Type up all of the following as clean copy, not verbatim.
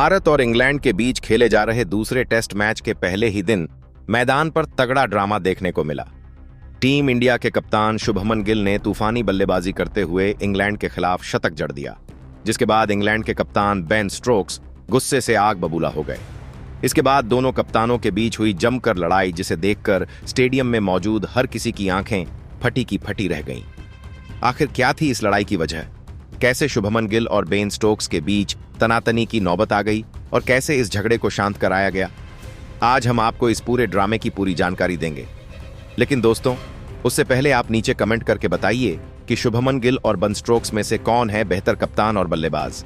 भारत और इंग्लैंड के बीच खेले जा रहे दूसरे टेस्ट मैच के पहले ही दिन मैदान पर तगड़ा ड्रामा देखने को मिला। टीम इंडिया के कप्तान शुभमन गिल ने तूफानी बल्लेबाजी करते हुए इंग्लैंड के खिलाफ शतक जड़ दिया, जिसके बाद इंग्लैंड के कप्तान बेन स्टोक्स गुस्से से आग बबूला हो गए। इसके बाद दोनों कप्तानों के बीच हुई जमकर लड़ाई, जिसे देखकर स्टेडियम में मौजूद हर किसी की आंखें फटी की फटी रह गईं। आखिर क्या थी इस लड़ाई की वजह? कैसे शुभमन गिल और बेन स्टोक्स के बीच तनातनी की नौबत आ गई और कैसे इस झगड़े को शांत कराया गया? आज हम आपको इस पूरे ड्रामे की पूरी जानकारी देंगे। लेकिन दोस्तों, उससे पहले आप नीचे कमेंट करके बताइए कि शुभमन गिल और बेन स्टोक्स में से कौन है बेहतर कप्तान और बल्लेबाज।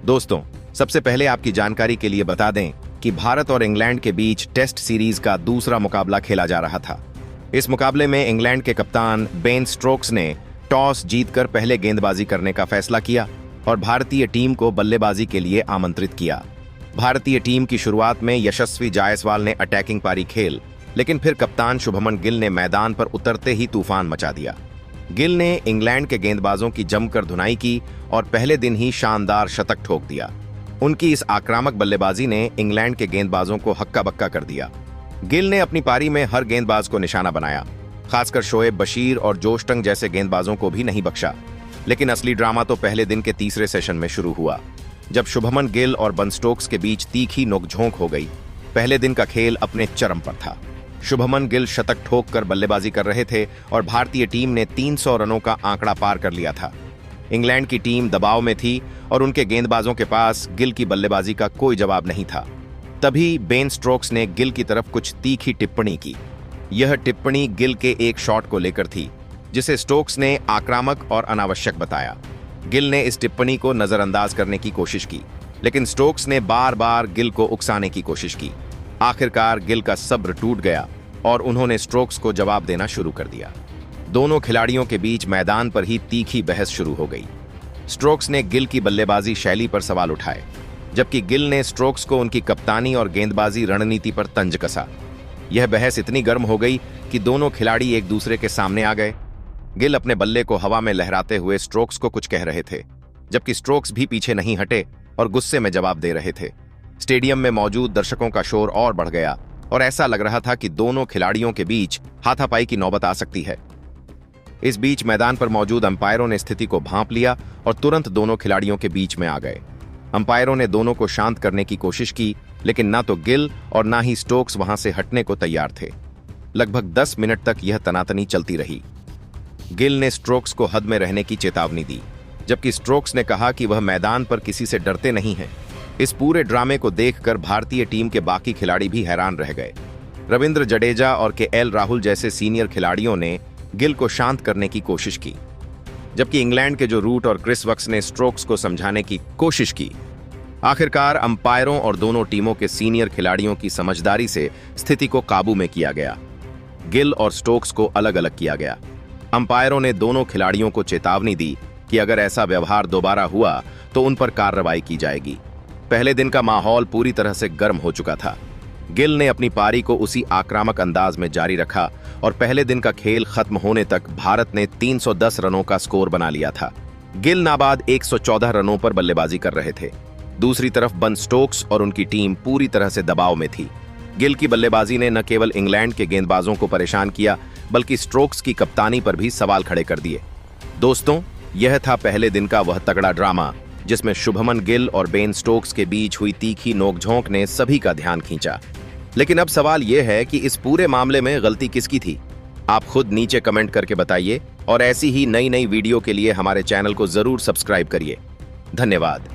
दोस्तों, सबसे पहले आपकी जानकारी के लिए बता दें कि भारत और इंग्लैंड के बीच टेस्ट सीरीज का दूसरा मुकाबला खेला जा रहा था। इस मुकाबले में इंग्लैंड के कप्तान बेन स्टोक्स ने टॉस जीतकर पहले गेंदबाजी करने का फैसला किया और भारतीय टीम को बल्लेबाजी के लिए आमंत्रित किया। भारतीय टीम की शुरुआत में यशस्वी जायसवाल ने अटैकिंग पारी खेल, लेकिन फिर कप्तान शुभमन गिल ने मैदान पर उतरते ही तूफान मचा दिया। गिल ने इंग्लैंड के गेंदबाजों की जमकर धुनाई की और पहले दिन ही शानदार शतक ठोक दिया। उनकी इस आक्रामक बल्लेबाजी ने इंग्लैंड के गेंदबाजों को हक्का बक्का कर दिया। गिल ने अपनी पारी में हर गेंदबाज को निशाना बनाया, खासकर शोएब बशीर और जोश टंग जैसे गेंदबाजों को भी नहीं बख्शा। लेकिन असली ड्रामा तो पहले दिन के तीसरे सेशन में शुरू हुआ, जब शुभमन गिल और बेन स्टोक्स के बीच तीखी नोकझोंक हो गई। पहले दिन का खेल अपने चरम पर था। शुभमन गिल शतक ठोक कर बल्लेबाजी कर रहे थे और भारतीय टीम ने 300 रनों का आंकड़ा पार कर लिया था। इंग्लैंड की टीम दबाव में थी और उनके गेंदबाजों के पास गिल की बल्लेबाजी का कोई जवाब नहीं था। तभी बेन स्टोक्स ने गिल की तरफ कुछ तीखी टिप्पणी की। यह टिप्पणी गिल के एक शॉट को लेकर थी, जिसे स्टोक्स ने आक्रामक और अनावश्यक बताया। गिल ने इस टिप्पणी को नजरअंदाज करने की कोशिश की, लेकिन स्टोक्स ने बार बार गिल को उकसाने की कोशिश की। आखिरकार गिल का सब्र टूट गया और उन्होंने स्टोक्स को जवाब देना शुरू कर दिया। दोनों खिलाड़ियों के बीच मैदान पर ही तीखी बहस शुरू हो गई। स्टोक्स ने गिल की बल्लेबाजी शैली पर सवाल उठाए, जबकि गिल ने स्टोक्स को उनकी कप्तानी और गेंदबाजी रणनीति पर तंज कसा। यह बहस इतनी गर्म हो गई कि दोनों खिलाड़ी एक दूसरे के सामने आ गए। गिल अपने बल्ले को हवा में लहराते हुए स्टोक्स को कुछ कह रहे थे, जबकि स्टोक्स भी पीछे नहीं हटे और गुस्से में जवाब दे रहे थे। स्टेडियम में मौजूद दर्शकों का शोर और बढ़ गया और ऐसा लग रहा था कि दोनों खिलाड़ियों के बीच हाथापाई की नौबत आ सकती है। इस बीच मैदान पर मौजूद अंपायरों ने स्थिति को भांप लिया और तुरंत दोनों खिलाड़ियों के बीच में आ गए। अंपायरों ने दोनों को शांत करने की कोशिश की, लेकिन ना तो गिल और ना ही स्टोक्स वहां से हटने को तैयार थे। लगभग 10 मिनट तक यह तनातनी चलती रही। गिल ने स्टोक्स को हद में रहने की चेतावनी दी, जबकि स्टोक्स ने कहा कि वह मैदान पर किसी से डरते नहीं हैं। इस पूरे ड्रामे को देखकर भारतीय टीम के बाकी खिलाड़ी भी हैरान रह गए। रविंद्र जडेजा और केएल राहुल जैसे सीनियर खिलाड़ियों ने गिल को शांत करने की कोशिश की, जबकि इंग्लैंड के जो रूट और क्रिस वक्स ने स्टोक्स को समझाने की कोशिश की। आखिरकार अंपायरों और दोनों टीमों के सीनियर खिलाड़ियों की समझदारी से स्थिति को काबू में किया गया। गिल और स्टोक्स को अलग अलग किया गया। अंपायरों ने दोनों खिलाड़ियों को चेतावनी दी कि अगर ऐसा व्यवहार दोबारा हुआ तो उन पर कार्रवाई की जाएगी। पहले दिन का माहौल पूरी तरह से गर्म हो चुका था। गिल ने अपनी पारी को उसी आक्रामक अंदाज में जारी रखा और पहले दिन का खेल खत्म होने तक भारत ने 310 रनों का स्कोर बना लिया था। गिल नाबाद 114 रनों पर बल्लेबाजी कर रहे थे। दूसरी तरफ बेन स्टोक्स और उनकी टीम पूरी तरह से दबाव में थी। गिल की बल्लेबाजी ने न केवल इंग्लैंड के गेंदबाजों को परेशान किया, बल्कि स्टोक्स की कप्तानी पर भी सवाल खड़े कर दिए। दोस्तों, यह था पहले दिन का वह तगड़ा ड्रामा, जिसमें शुभमन गिल और बेन स्टोक्स के बीच हुई तीखी नोकझोंक ने सभी का ध्यान खींचा। लेकिन अब सवाल यह है कि इस पूरे मामले में गलती किसकी थी? आप खुद नीचे कमेंट करके बताइए और ऐसी ही नई नई वीडियो के लिए हमारे चैनल को जरूर सब्सक्राइब करिए। धन्यवाद।